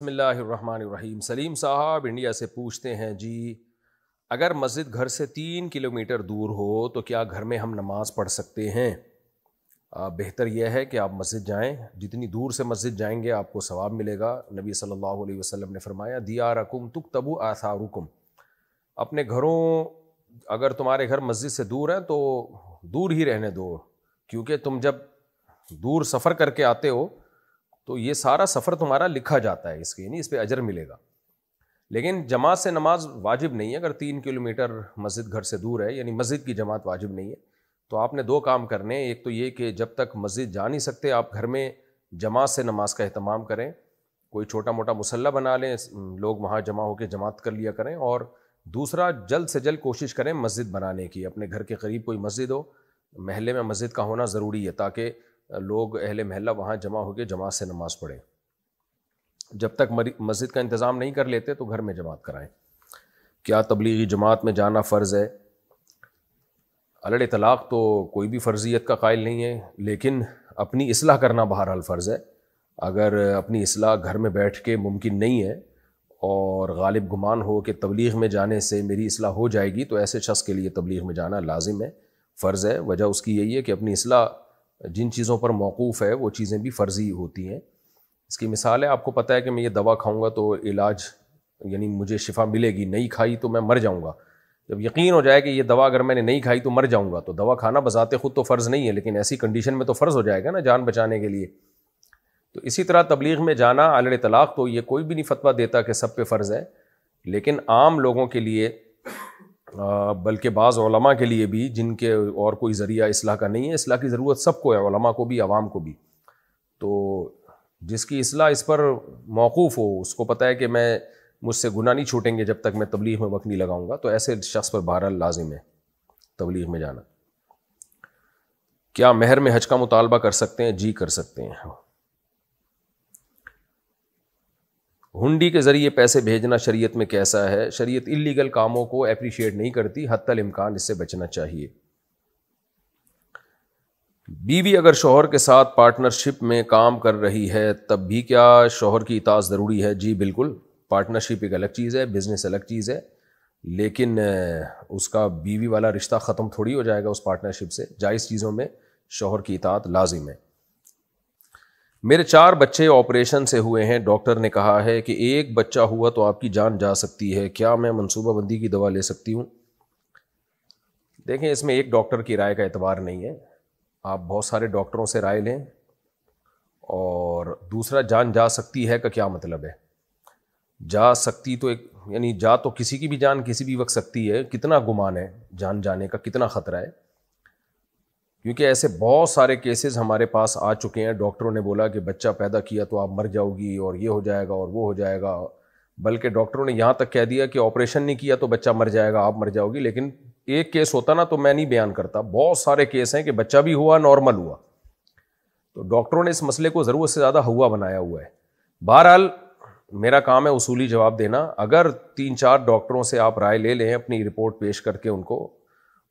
بسم اللہ الرحمن الرحیم۔ سلیم صاحب انڈیا سے پوچھتے ہیں جی، اگر مسجد گھر سے 3 کلومیٹر دور ہو تو کیا گھر میں ہم نماز پڑھ سکتے ہیں؟ بہتر یہ ہے کہ آپ مسجد جائیں، جتنی دور سے مسجد جائیں گے آپ کو ثواب ملے گا۔ نبی صلی اللہ علیہ وسلم نے فرمایا دیارکم تکتب آثارکم، اپنے گھروں، اگر تمہارے گھر مسجد سے دور ہیں تو دور ہی رہنے دو، کیونکہ تم جب دور سفر کر کے آتے ہو تو یہ سارا سفر تمہارا لکھا جاتا ہے، اس کے یعنی اس پہ اجر ملے گا۔ لیکن جماعت سے نماز واجب نہیں ہے۔ اگر 3 کلومیٹر مسجد گھر سے دور ہے، یعنی مسجد کی جماعت واجب نہیں ہے، تو آپ نے 2 کام کرنے ہیں۔ ایک تو یہ کہ جب تک مسجد جا نہیں سکتے آپ گھر میں جماعت سے نماز کا اہتمام کریں، کوئی چھوٹا موٹا مصلی بنا لیں، لوگ وہاں جمع ہو کے جماعت کر لیا کریں۔ اور دوسرا، جلد سے جلد کوشش کریں مسجد بنانے کی، اپنے گھر کے قریب کوئی مسجد ہو، محلے میں مسجد کا ہونا ضروری ہے تاکہ لوگ اہل محلہ وہاں جمع ہو کے جماعت سے نماز پڑھیں۔ جب تک مسجد کا انتظام نہیں کر لیتے تو گھر میں جماعت کرائیں۔ کیا تبلیغی جماعت میں جانا فرض ہے؟ علی اطلاق تو کوئی بھی فرضیت کا قائل نہیں ہے، لیکن اپنی اصلاح کرنا بہرحال فرض ہے۔ اگر اپنی اصلاح گھر میں بیٹھ کے ممکن نہیں ہے اور غالب گمان ہو کہ تبلیغ میں جانے سے میری اصلاح ہو جائے گی، تو ایسے شخص کے لیے تبلیغ میں جانا لازم ہے، فرض ہے۔ وجہ اس کی یہی ہے کہ اپنی اصلاح جن چیزوں پر موقوف ہے وہ چیزیں بھی فرضی ہوتی ہیں۔ اس کی مثال ہے، آپ کو پتہ ہے کہ میں یہ دوا کھاؤں گا تو علاج یعنی مجھے شفا ملے گی، نہیں کھائی تو میں مر جاؤں گا۔ جب یقین ہو جائے کہ یہ دوا اگر میں نے نہیں کھائی تو مر جاؤں گا، تو دوا کھانا بذات خود تو فرض نہیں ہے، لیکن ایسی کنڈیشن میں تو فرض ہو جائے گا نا جان بچانے کے لیے۔ تو اسی طرح تبلیغ میں جانا علی اطلاق تو یہ کوئی بھی نہیں فتویٰ دیتا کہ سب پہ فرض ہے، لیکن عام لوگوں کے لیے، بلکہ بعض علماء کے لیے بھی جن کے اور کوئی ذریعہ اصلاح کا نہیں ہے، اصلاح کی ضرورت سب کو ہے، علماء کو بھی، عوام کو بھی۔ تو جس کی اصلاح اس پر موقوف ہو، اس کو پتہ ہے کہ مجھ سے گناہ نہیں چھوٹیں گے جب تک میں تبلیغ میں وقت نہیں لگاؤں گا، تو ایسے شخص پر بہرحال لازم ہے تبلیغ میں جانا۔ کیا مہر میں حج کا مطالبہ کر سکتے ہیں؟ جی کر سکتے ہیں۔ ہنڈی کے ذریعے پیسے بھیجنا شریعت میں کیسا ہے؟ شریعت اللیگل کاموں کو اپریشیٹ نہیں کرتی، حتی الامکان اس سے بچنا چاہیے۔ بیوی اگر شوہر کے ساتھ پارٹنرشپ میں کام کر رہی ہے تب بھی کیا شوہر کی اطاعت ضروری ہے؟ جی بالکل، پارٹنرشپ ایک الگ چیز ہے، بزنس الگ چیز ہے، لیکن اس کا بیوی والا رشتہ ختم تھوڑی ہو جائے گا اس پارٹنرشپ سے۔ جائز چیزوں میں شوہر کی اطاعت لازم ہے۔ میرے 4 بچے آپریشن سے ہوئے ہیں، ڈاکٹر نے کہا ہے کہ ایک بچہ ہوا تو آپ کی جان جا سکتی ہے، کیا میں منصوبہ بندی کی دوا لے سکتی ہوں؟ دیکھیں، اس میں ایک ڈاکٹر کی رائے کا اعتبار نہیں ہے، آپ بہت سارے ڈاکٹروں سے رائے لیں۔ اور دوسرا، جان جا سکتی ہے کا کیا مطلب ہے؟ جا سکتی تو یعنی جا تو کسی کی بھی جان کسی بھی وقت سکتی ہے، کتنا گمان ہے جان جانے کا، کتنا خطرہ ہے؟ کیونکہ ایسے بہت سارے کیسز ہمارے پاس آ چکے ہیں، ڈاکٹروں نے بولا کہ بچہ پیدا کیا تو آپ مر جاؤ گی اور یہ ہو جائے گا اور وہ ہو جائے گا، بلکہ ڈاکٹروں نے یہاں تک کہہ دیا کہ آپریشن نہیں کیا تو بچہ مر جائے گا، آپ مر جاؤ گی۔ لیکن ایک کیس ہوتا نا، تو میں نہیں بیان کرتا، بہت سارے کیس ہیں کہ بچہ بھی ہوا، نارمل ہوا۔ تو ڈاکٹروں نے اس مسئلے کو ضرورت سے زیادہ ہوا بنایا ہوا ہے۔ بہرحال میرا کام ہے اصولی جواب دینا۔ اگر 3-4 ڈاکٹروں سے آپ رائے لے لیں، اپنی رپورٹ پیش کر کے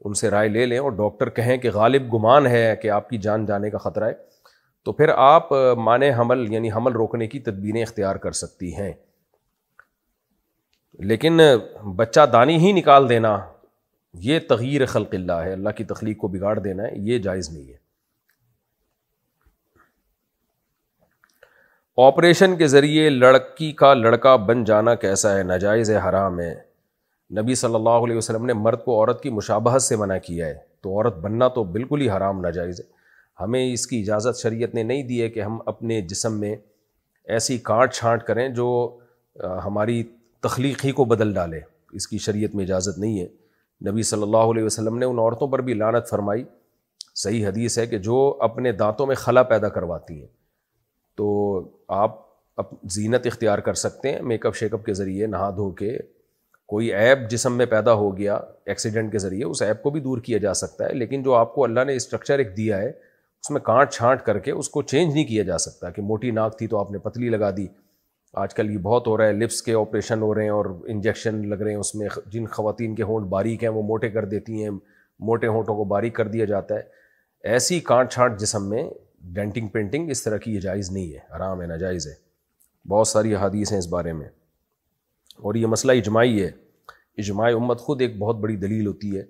ان سے رائے لے لیں، اور ڈاکٹر کہیں کہ غالب گمان ہے کہ آپ کی جان جانے کا خطرہ ہے، تو پھر آپ مانع حمل یعنی حمل روکنے کی تدبیریں اختیار کر سکتی ہیں۔ لیکن بچہ دانی ہی نکال دینا، یہ تغییر خلق اللہ ہے، اللہ کی تخلیق کو بگاڑ دینا ہے، یہ جائز نہیں ہے۔ آپریشن کے ذریعے لڑکی کا لڑکا بن جانا کیسا ہے؟ ناجائز ہے، حرام ہے۔ نبی صلی اللہ علیہ وسلم نے مرد کو عورت کی مشابہت سے منع کیا ہے، تو عورت بننا تو بالکل ہی حرام، ناجائز ہے۔ ہمیں اس کی اجازت شریعت نے نہیں دی ہے کہ ہم اپنے جسم میں ایسی کاٹ چھانٹ کریں جو ہماری تخلیق ہی کو بدل ڈالے، اس کی شریعت میں اجازت نہیں ہے۔ نبی صلی اللہ علیہ وسلم نے ان عورتوں پر بھی لعنت فرمائی، صحیح حدیث ہے کہ جو اپنے دانتوں میں خلا پیدا کرواتی ہیں۔ تو آپ زینت اختیار کر سکتے ہیں میک اپ شیک اپ کے ذریعے، نہا دھو کے، کوئی عیب جسم میں پیدا ہو گیا ایکسیڈنٹ کے ذریعے، اس عیب کو بھی دور کیا جا سکتا ہے، لیکن جو آپ کو اللہ نے اسٹرکچر ایک دیا ہے اس میں کاٹ چھانٹ کر کے اس کو چینج نہیں کیا جا سکتا کہ موٹی ناک تھی تو آپ نے پتلی لگا دی۔ آج کل یہ بہت ہو رہا ہے، لپس کے آپریشن ہو رہے ہیں اور انجیکشن لگ رہے ہیں اس میں، جن خواتین کے ہونٹ باریک ہیں وہ موٹے کر دیتی ہیں، موٹے ہونٹوں کو باریک کر دیا جاتا ہے۔ ایسی کاٹ چھانٹ جسم میں، ڈینٹنگ پینٹنگ، اس طرح کی یہ جائز نہیں ہے، حرام ہے، ناجائز ہے۔ بہت ساری احادیث ہیں اس بارے میں، اور یہ مسئلہ اجماعی ہے۔ اجماع امت خود ایک بہت بڑی دلیل ہوتی ہے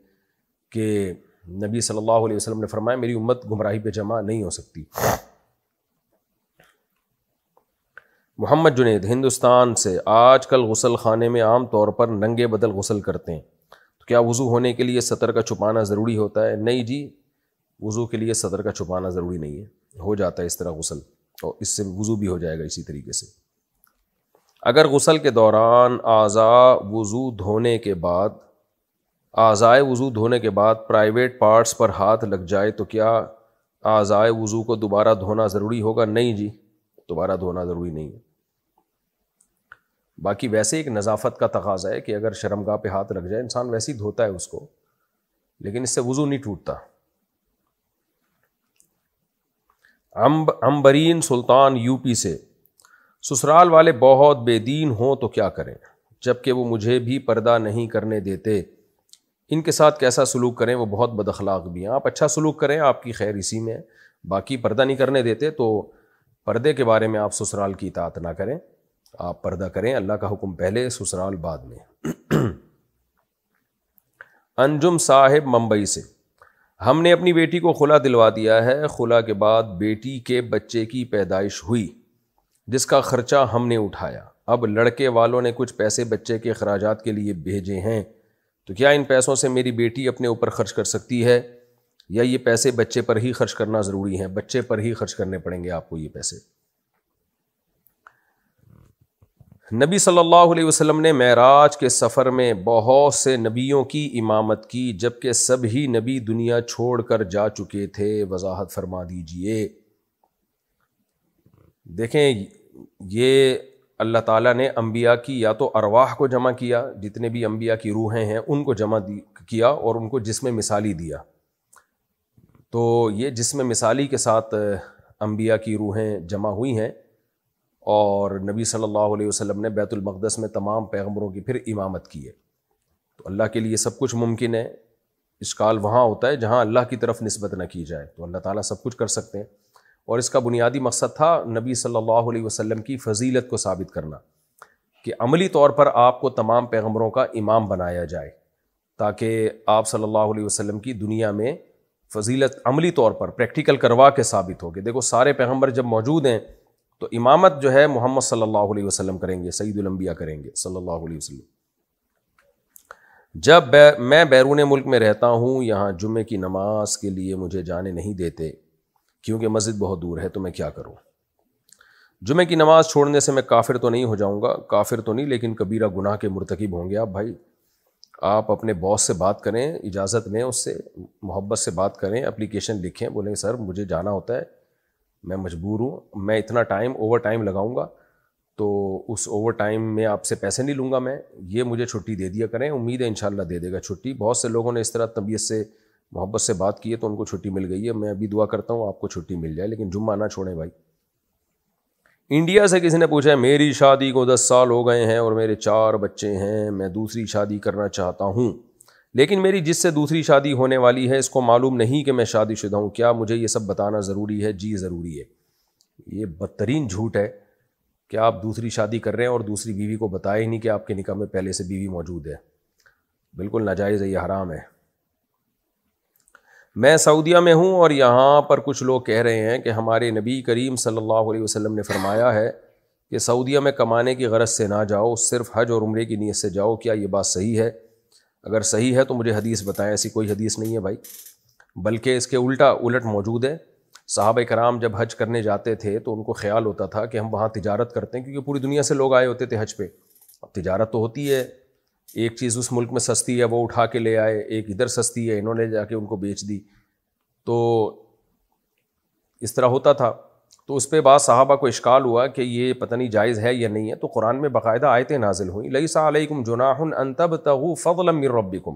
کہ نبی صلی اللہ علیہ وسلم نے فرمایا میری امت گمراہی پہ جمع نہیں ہو سکتی۔ محمد جنید ہندوستان سے، آج کل غسل خانے میں عام طور پر ننگے بدل غسل کرتے ہیں، تو کیا وضو ہونے کے لیے سطر کا چھپانا ضروری ہوتا ہے؟ نہیں جی، وضو کے لیے سطر کا چھپانا ضروری نہیں ہے، ہو جاتا ہے اس طرح غسل، اور اس سے وضو بھی ہو جائے گا اسی طریقے سے۔ اگر غسل کے دوران اعضائے وضو دھونے کے بعد پرائیویٹ پارٹس پر ہاتھ لگ جائے تو کیا اعضائے وضو کو دوبارہ دھونا ضروری ہوگا؟ نہیں جی، دوبارہ دھونا ضروری نہیں ہے۔ باقی ویسے ایک نظافت کا تقاضا ہے کہ اگر شرمگاہ پہ ہاتھ لگ جائے انسان ویسے ہی دھوتا ہے اس کو، لیکن اس سے وضو نہیں ٹوٹتا۔ عنبرین سلطان یو پی سے، سسرال والے بہت بے دین ہوں تو کیا کریں جبکہ وہ مجھے بھی پردہ نہیں کرنے دیتے، ان کے ساتھ کیسا سلوک کریں؟ وہ بہت بد اخلاق بھی ہیں۔ آپ اچھا سلوک کریں، آپ کی خیر اسی میں ہے۔ باقی پردہ نہیں کرنے دیتے تو پردے کے بارے میں آپ سسرال کی اطاعت نہ کریں، آپ پردہ کریں، اللہ کا حکم پہلے، سسرال بعد میں۔ انجم صاحب ممبئی سے، ہم نے اپنی بیٹی کو خلا دلوا دیا ہے، خلا کے بعد بیٹی کے بچے کی پیدائش ہوئی جس کا خرچہ ہم نے اٹھایا، اب لڑکے والوں نے کچھ پیسے بچے کے اخراجات کے لیے بھیجے ہیں، تو کیا ان پیسوں سے میری بیٹی اپنے اوپر خرچ کر سکتی ہے یا یہ پیسے بچے پر ہی خرچ کرنا ضروری ہے؟ بچے پر ہی خرچ کرنے پڑیں گے آپ کو یہ پیسے۔ نبی صلی اللہ علیہ وسلم نے معراج کے سفر میں بہت سے نبیوں کی امامت کی جبکہ سب ہی نبی دنیا چھوڑ کر جا چکے تھے، وضاحت فرما دیجئے۔ دیکھیں، یہ اللہ تعالیٰ نے انبیاء کی یا تو ارواح کو جمع کیا، جتنے بھی انبیاء کی روحیں ہیں ان کو جمع کیا اور ان کو جسم مثالی دیا، تو یہ جسم مثالی کے ساتھ انبیاء کی روحیں جمع ہوئی ہیں، اور نبی صلی اللہ علیہ وسلم نے بیت المقدس میں تمام پیغمبروں کی پھر امامت کی ہے۔ تو اللہ کے لیے سب کچھ ممکن ہے، اشکال وہاں ہوتا ہے جہاں اللہ کی طرف نسبت نہ کی جائے، تو اللہ تعالیٰ سب کچھ کر سکتے ہیں، اور اس کا بنیادی مقصد تھا نبی صلی اللہ علیہ وسلم کی فضیلت کو ثابت کرنا، کہ عملی طور پر آپ کو تمام پیغمبروں کا امام بنایا جائے تاکہ آپ صلی اللہ علیہ وسلم کی دنیا میں فضیلت عملی طور پر پریکٹیکل کروا کے ثابت ہو کہ دیکھو سارے پیغمبر جب موجود ہیں تو امامت جو ہے محمد صلی اللہ علیہ وسلم کریں گے، سید الانبیاء کریں گے صلی اللہ علیہ وسلم۔ جب میں بیرون ملک میں رہتا ہوں، یہاں جمعے کی نماز کے لیے مجھے جانے نہیں دیتے کیونکہ مسجد بہت دور ہے، تو میں کیا کروں؟ جمعے کی نماز چھوڑنے سے میں کافر تو نہیں ہو جاؤں گا؟ کافر تو نہیں، لیکن کبیرہ گناہ کے مرتکب ہوں گے آپ۔ بھائی آپ اپنے باس سے بات کریں، اجازت لیں اس سے، محبت سے بات کریں، اپلیکیشن لکھیں، بولیں سر مجھے جانا ہوتا ہے، میں مجبور ہوں، میں اتنا ٹائم اوور ٹائم لگاؤں گا، تو اس اوور ٹائم میں آپ سے پیسے نہیں لوں گا میں، یہ مجھے چھٹی دے دیا کریں، امید ہے انشاءاللہ دے دے گا چھٹی۔ بہت سے لوگوں نے اس طرح طبیعت سے محبت سے بات کی ہے تو ان کو چھٹی مل گئی ہے، میں ابھی دعا کرتا ہوں آپ کو چھٹی مل جائے، لیکن جمعہ نہ چھوڑیں بھائی۔ انڈیا سے کسی نے پوچھا ہے میری شادی کو 10 سال ہو گئے ہیں اور میرے 4 بچے ہیں، میں دوسری شادی کرنا چاہتا ہوں لیکن میری جس سے دوسری شادی ہونے والی ہے اس کو معلوم نہیں کہ میں شادی شدہ ہوں، کیا مجھے یہ سب بتانا ضروری ہے؟ جی ضروری ہے۔ یہ بدترین جھوٹ ہے کہ آپ دوسری شادی کر رہے ہیں اور دوسری بیوی کو بتائے ہی نہیں کہ آپ کے نکاح میں پہلے سے بیوی موجود ہے، بالکل ناجائز ہے، یہ حرام ہے۔ میں سعودیہ میں ہوں اور یہاں پر کچھ لوگ کہہ رہے ہیں کہ ہمارے نبی کریم صلی اللہ علیہ وسلم نے فرمایا ہے کہ سعودیہ میں کمانے کی غرض سے نہ جاؤ، صرف حج اور عمرے کی نیت سے جاؤ، کیا یہ بات صحیح ہے؟ اگر صحیح ہے تو مجھے حدیث بتائیں۔ ایسی کوئی حدیث نہیں ہے بھائی، بلکہ اس کے الٹ موجود ہے۔ صحابہ کرام جب حج کرنے جاتے تھے تو ان کو خیال ہوتا تھا کہ ہم وہاں تجارت کرتے ہیں، کیونکہ پوری دنیا سے لوگ آئے ہوتے تھے حج پہ، اب تجارت تو ہوتی ہے، ایک چیز اس ملک میں سستی ہے وہ اٹھا کے لے آئے، ایک ادھر سستی ہے انہوں نے جا کے ان کو بیچ دی، تو اس طرح ہوتا تھا۔ تو اس پہ بعض صحابہ کو اشکال ہوا کہ یہ پتہ نہیں جائز ہے یا نہیں ہے، تو قرآن میں باقاعدہ آیتیں نازل ہوئیں، لیس علیکم جناح ان تبتغوا فضلا من ربکم،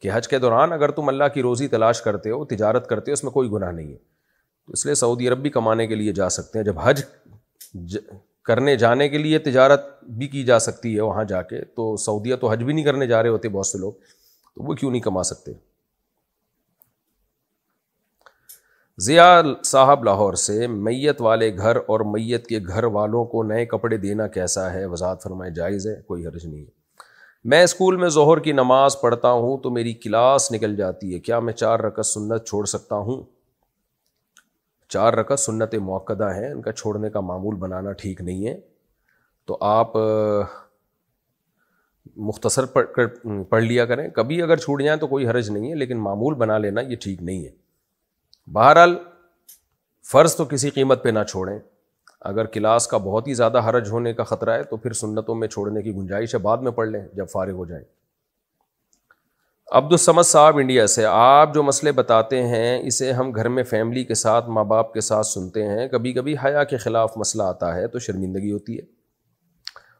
کہ حج کے دوران اگر تم اللہ کی روزی تلاش کرتے ہو، تجارت کرتے ہو، اس میں کوئی گناہ نہیں ہے۔ تو اس لیے سعودی عرب بھی کمانے کے لیے جا سکتے ہیں، جب حج کرنے جانے کے لیے تجارت بھی کی جا سکتی ہے وہاں جا کے، تو سعودیہ تو حج بھی نہیں کرنے جا رہے ہوتے بہت سے لوگ، تو وہ کیوں نہیں کما سکتے؟ ضیاء صاحب لاہور سے، میت والے گھر اور میت کے گھر والوں کو نئے کپڑے دینا کیسا ہے؟ وضاحت فرمائیں۔ جائز ہے، کوئی حرج نہیں ہے۔ میں اسکول میں ظہر کی نماز پڑھتا ہوں تو میری کلاس نکل جاتی ہے، کیا میں 4 رکعت سنت چھوڑ سکتا ہوں؟ 4 رکعت سنت مؤکدہ ہیں، ان کا چھوڑنے کا معمول بنانا ٹھیک نہیں ہے، تو آپ مختصر پڑھ لیا کریں، کبھی اگر چھوٹ جائیں تو کوئی حرج نہیں ہے، لیکن معمول بنا لینا یہ ٹھیک نہیں ہے۔ بہرحال فرض تو کسی قیمت پہ نہ چھوڑیں، اگر کلاس کا بہت ہی زیادہ حرج ہونے کا خطرہ ہے تو پھر سنتوں میں چھوڑنے کی گنجائش ہے، بعد میں پڑھ لیں جب فارغ ہو جائیں۔ عبدالصمد صاحب انڈیا سے، آپ جو مسئلے بتاتے ہیں اسے ہم گھر میں فیملی کے ساتھ، ماں باپ کے ساتھ سنتے ہیں، کبھی کبھی حیا کے خلاف مسئلہ آتا ہے تو شرمندگی ہوتی ہے۔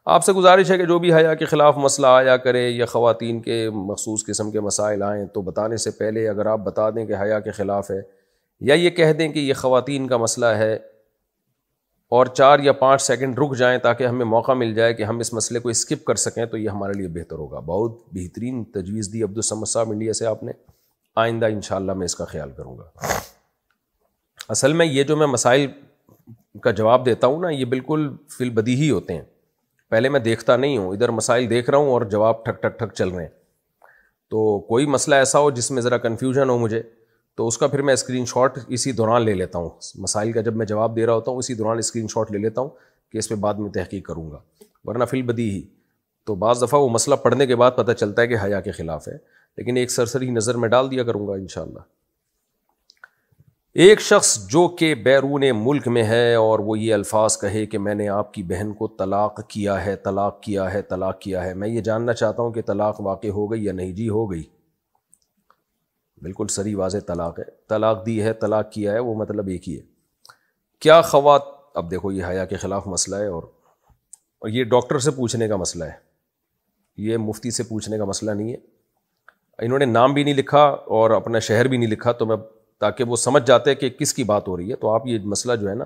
آپ سے گزارش ہے کہ جو بھی حیا کے خلاف مسئلہ آیا کرے یا خواتین کے مخصوص قسم کے مسائل آئیں تو بتانے سے پہلے اگر آپ بتا دیں کہ حیا کے خلاف ہے، یا یہ کہہ دیں کہ یہ خواتین کا مسئلہ ہے، اور 4 یا 5 سیکنڈ رک جائیں تاکہ ہمیں موقع مل جائے کہ ہم اس مسئلے کو اسکپ کر سکیں، تو یہ ہمارے لیے بہتر ہوگا۔ بہت بہترین تجویز دی عبدالصمد صاحب انڈیا سے آپ نے، آئندہ انشاءاللہ میں اس کا خیال کروں گا۔ اصل میں یہ جو میں مسائل کا جواب دیتا ہوں نا، یہ بالکل فی البدیہی ہوتے ہیں، پہلے میں دیکھتا نہیں ہوں، ادھر مسائل دیکھ رہا ہوں اور جواب ٹھک ٹھک ٹھک چل رہے ہیں، تو کوئی مسئلہ ایسا ہو جس میں ذرا کنفیوژن ہو مجھے، تو اس کا پھر میں اسکرین شاٹ اسی دوران لے لیتا ہوں، مسائل کا جب میں جواب دے رہا ہوتا ہوں اسی دوران اسکرین شاٹ لے لیتا ہوں کہ اس پہ بعد میں تحقیق کروں گا، ورنہ فی البدیہی تو بعض دفعہ وہ مسئلہ پڑھنے کے بعد پتہ چلتا ہے کہ حیا کے خلاف ہے، لیکن ایک سرسری نظر میں ڈال دیا کروں گا انشاءاللہ۔ ایک شخص جو کہ بیرون ملک میں ہے اور وہ یہ الفاظ کہے کہ میں نے آپ کی بہن کو طلاق کیا ہے، طلاق کیا ہے، طلاق کیا ہے، میں یہ جاننا چاہتا ہوں کہ طلاق واقع ہو گئی یا نہیں؟ جی ہو گئی، بالکل صریح واضح طلاق ہے، طلاق دی ہے، طلاق کیا ہے، وہ مطلب ایک ہی ہے۔ کیا اب دیکھو یہ حیا کے خلاف مسئلہ ہے، اور یہ ڈاکٹر سے پوچھنے کا مسئلہ ہے، یہ مفتی سے پوچھنے کا مسئلہ نہیں ہے۔ انہوں نے نام بھی نہیں لکھا اور اپنا شہر بھی نہیں لکھا، تو میں تاکہ وہ سمجھ جاتے کہ کس کی بات ہو رہی ہے، تو آپ یہ مسئلہ جو ہے نا،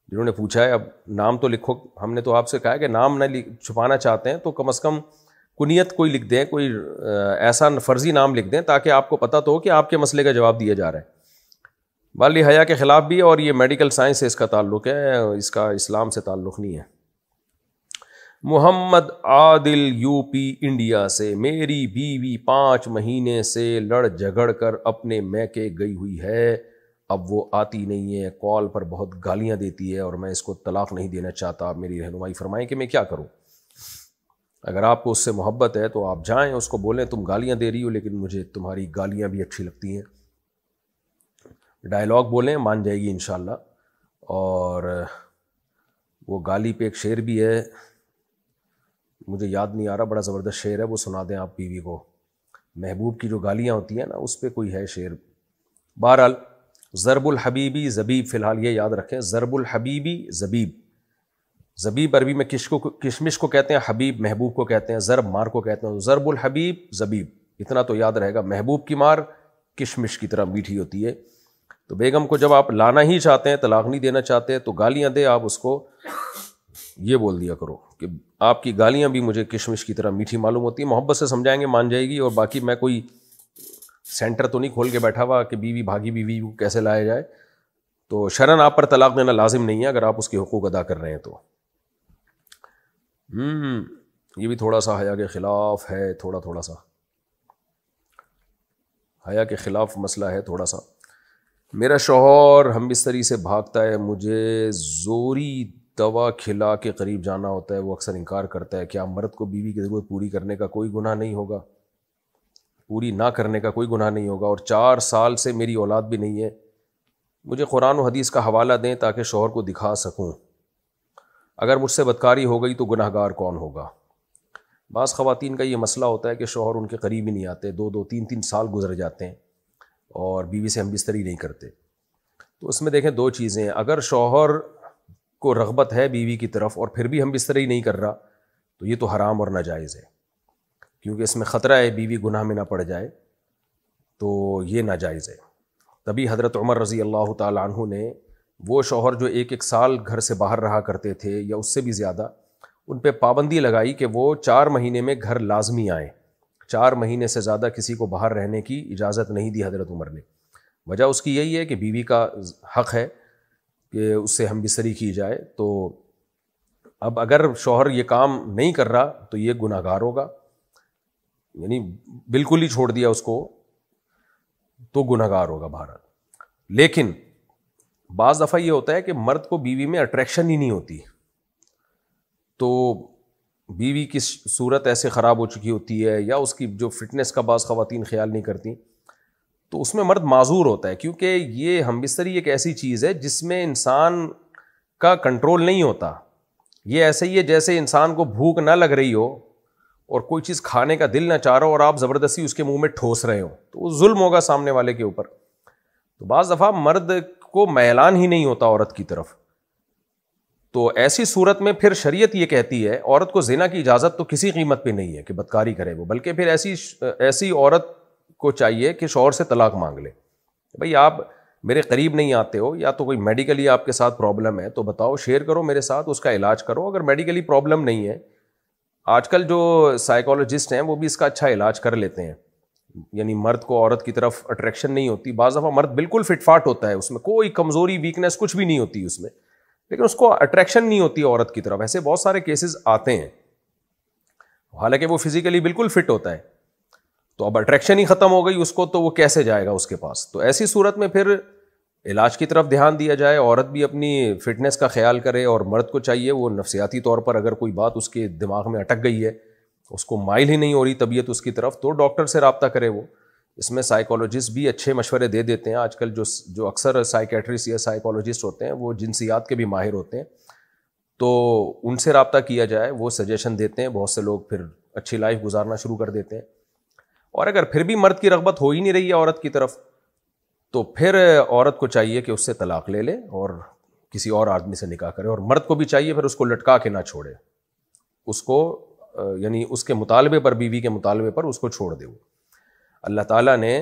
جنہوں نے پوچھا ہے، اب نام تو لکھو، ہم نے تو آپ سے کہا کہ نام نہ چھپانا چاہتے ہیں تو کم از کم کنیت کوئی لکھ دیں، کوئی ایسا فرضی نام لکھ دیں تاکہ آپ کو پتہ تو ہو کہ آپ کے مسئلے کا جواب دیا جا رہا ہے۔ بالی حیا کے خلاف بھی، اور یہ میڈیکل سائنس سے اس کا تعلق ہے، اس کا اسلام سے تعلق نہیں ہے۔ محمد عادل یو پی انڈیا سے، میری بیوی 5 مہینے سے لڑ جھگڑ کر اپنے میکے گئی ہوئی ہے، اب وہ آتی نہیں ہے، کال پر بہت گالیاں دیتی ہے اور میں اس کو طلاق نہیں دینا چاہتا، آپ میری رہنمائی فرمائیں کہ میں کیا کروں؟ اگر آپ کو اس سے محبت ہے تو آپ جائیں، اس کو بولیں تم گالیاں دے رہی ہو لیکن مجھے تمہاری گالیاں بھی اچھی لگتی ہیں، ڈائلاگ بولیں، مان جائے گی انشاءاللہ۔ اور وہ گالی پہ ایک شعر بھی ہے، مجھے یاد نہیں آ رہا، بڑا زبردست شعر ہے، وہ سنا دیں آپ بیوی کو، محبوب کی جو گالیاں ہوتی ہیں نا اس پہ کوئی ہے شعر۔ بہرحال ضرب الحبیبی زبیب، فی الحال یہ یاد رکھیں، ضرب الحبیبی زبیب، زبیب عربی میں کشمش کو کہتے ہیں، حبیب محبوب کو کہتے ہیں، ضرب مار کو کہتے ہیں، ضرب الحبیب زبیب، اتنا تو یاد رہے گا، محبوب کی مار کشمش کی طرح میٹھی ہوتی ہے۔ تو بیگم کو جب آپ لانا ہی چاہتے ہیں، طلاق نہیں دینا چاہتے تو گالیاں دے، آپ اس کو یہ بول دیا کرو کہ آپ کی گالیاں بھی مجھے کشمش کی طرح میٹھی معلوم ہوتی ہیں، محبت سے سمجھائیں گے مان جائے گی۔ اور باقی میں کوئی سینٹر تو نہیں کھول کے بیٹھا ہوا کہ بیوی بھاگی بیوی کو کیسے لایا جائے، تو شرعاً آپ پر طلاق دینا لازم نہیں ہے اگر آپ اس کے حقوق ادا کر رہے ہیں تو۔ یہ بھی تھوڑا سا حیا کے خلاف ہے، تھوڑا سا حیا کے خلاف مسئلہ ہے تھوڑا سا۔ میرا شوہر ہم بستری سے بھاگتا ہے، مجھے زوری دوا کھلا کے قریب جانا ہوتا ہے، وہ اکثر انکار کرتا ہے، کیا مرد کو بیوی کی ضرورت پوری کرنے کا کوئی گناہ نہیں ہوگا؟ پوری نہ کرنے کا کوئی گناہ نہیں ہوگا، اور 4 سال سے میری اولاد بھی نہیں ہے، مجھے قرآن و حدیث کا حوالہ دیں تاکہ شوہر کو دکھا سکوں، اگر مجھ سے بدکاری ہو گئی تو گناہ گار کون ہوگا؟ بعض خواتین کا یہ مسئلہ ہوتا ہے کہ شوہر ان کے قریب ہی نہیں آتے، 2 3 سال گزر جاتے ہیں اور بیوی سے ہم بستری نہیں کرتے۔ تو اس میں دیکھیں 2 چیزیں، اگر شوہر کو رغبت ہے بیوی کی طرف اور پھر بھی ہم بستری نہیں کر رہا تو یہ تو حرام اور ناجائز ہے، کیونکہ اس میں خطرہ ہے بیوی گناہ میں نہ پڑ جائے، تو یہ ناجائز ہے۔ تبھی حضرت عمر رضی اللہ تعالی عنہ نے وہ شوہر جو 1 سال گھر سے باہر رہا کرتے تھے یا اس سے بھی زیادہ، ان پہ پابندی لگائی کہ وہ 4 مہینے میں گھر لازمی آئیں، 4 مہینے سے زیادہ کسی کو باہر رہنے کی اجازت نہیں دی حضرت عمر نے۔ وجہ اس کی یہی ہے کہ بیوی کا حق ہے کہ اس سے ہم بستری کی جائے. تو اب اگر شوہر یہ کام نہیں کر رہا تو یہ گناہ گار ہوگا, یعنی بالکل ہی چھوڑ دیا اس کو تو گناہ گار ہوگا بہرحال. لیکن بعض دفعہ یہ ہوتا ہے کہ مرد کو بیوی میں اٹریکشن ہی نہیں ہوتی, تو بیوی کی صورت ایسے خراب ہو چکی ہوتی ہے یا اس کی جو فٹنس کا بعض خواتین خیال نہیں کرتی, تو اس میں مرد معذور ہوتا ہے, کیونکہ یہ ہم بستری ایک ایسی چیز ہے جس میں انسان کا کنٹرول نہیں ہوتا. یہ ایسے ہی ہے جیسے انسان کو بھوک نہ لگ رہی ہو اور کوئی چیز کھانے کا دل نہ چاہ رہا ہو اور آپ زبردستی اس کے منہ میں ٹھوس رہے ہو, تو وہ ظلم ہوگا سامنے والے کے اوپر. تو بعض دفعہ مرد کو میلان ہی نہیں ہوتا عورت کی طرف, تو ایسی صورت میں پھر شریعت یہ کہتی ہے عورت کو زنا کی اجازت تو کسی قیمت پہ نہیں ہے کہ بدکاری کرے وہ, بلکہ پھر ایسی عورت کو چاہیے کہ شوہر سے طلاق مانگ لے. بھئی آپ میرے قریب نہیں آتے ہو, یا تو کوئی میڈیکلی آپ کے ساتھ پرابلم ہے تو بتاؤ, شیئر کرو میرے ساتھ, اس کا علاج کرو. اگر میڈیکلی پرابلم نہیں ہے, آج کل جو سائیکالوجسٹ ہیں وہ بھی اس کا اچھا علاج کر لیتے ہیں, یعنی مرد کو عورت کی طرف اٹریکشن نہیں ہوتی. بعض دفعہ مرد بالکل فٹ فاٹ ہوتا ہے, اس میں کوئی کمزوری ویکنیس کچھ بھی نہیں ہوتی اس میں, لیکن اس کو اٹریکشن نہیں ہوتی عورت کی طرف. ایسے بہت سارے کیسز آتے ہیں, حالانکہ وہ فزیکلی بالکل فٹ ہوتا ہے, تو اب اٹریکشن ہی ختم ہو گئی اس کو, تو وہ کیسے جائے گا اس کے پاس. تو ایسی صورت میں پھر علاج کی طرف دھیان دیا جائے, عورت بھی اپنی فٹنس کا خیال کرے, اور مرد کو چاہیے وہ نفسیاتی طور پر اگر کوئی بات اس کے دماغ میں اٹک گئی ہے, اس کو مائل ہی نہیں ہو رہی طبیعت اس کی طرف, تو ڈاکٹر سے رابطہ کرے. وہ اس میں سائیکالوجسٹ بھی اچھے مشورے دے دیتے ہیں. آج کل جو اکثر سائیکیٹرسٹ یا سائیکالوجسٹ ہوتے ہیں وہ جنسیات کے بھی ماہر ہوتے ہیں, تو ان سے رابطہ کیا جائے, وہ سجیشن دیتے ہیں. بہت سے لوگ پھر اچھی لائف گزارنا شروع کر دیتے ہیں. اور اگر پھر بھی مرد کی رغبت ہو ہی نہیں رہی ہے عورت کی طرف, تو پھر عورت کو چاہیے کہ اس سے طلاق لے لے اور کسی اور آدمی سے نکاح کرے, اور مرد کو بھی چاہیے پھر اس کو لٹکا کے نہ چھوڑے, اس کو یعنی اس کے مطالبے پر, بیوی کے مطالبے پر اس کو چھوڑ دے. وہ اللہ تعالیٰ نے